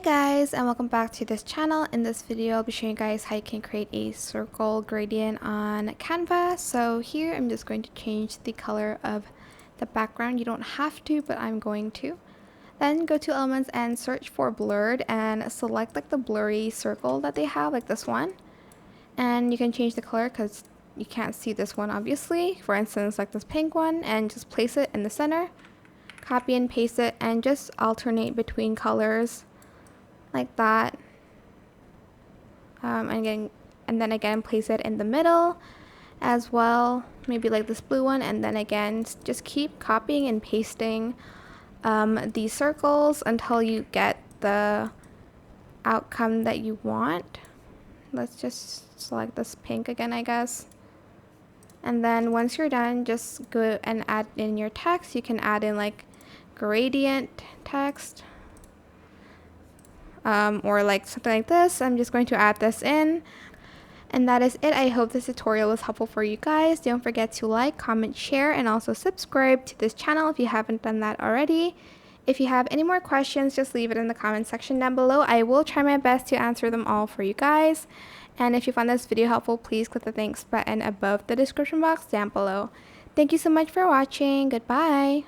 Guys, and welcome back to this channel. In this video I'll be showing you guys how you can create a circle gradient on Canva. So here I'm just going to change the color of the background. You don't have to, but I'm going to. Then go to elements and search for blurred and select like the blurry circle that they have, like this one. And you can change the color because you can't see this one obviously. For instance, like this pink one, and just place it in the center. Copy and paste it and just alternate between colors like that, and then again place it in the middle as well, maybe like this blue one, and then again just keep copying and pasting these circles until you get the outcome that you want. Let's just select this pink again, I guess. And then once you're done, just go and add in your text. You can add in like gradient text, or like something like this. I'm just going to add this in, and that is it. I hope this tutorial was helpful for you guys. Don't forget to like, comment, share, and also subscribe to this channel if you haven't done that already. If you have any more questions, just leave it in the comment section down below. I will try my best to answer them all for you guys. And if you found this video helpful, please click the thanks button above the description box down below. Thank you so much for watching. Goodbye.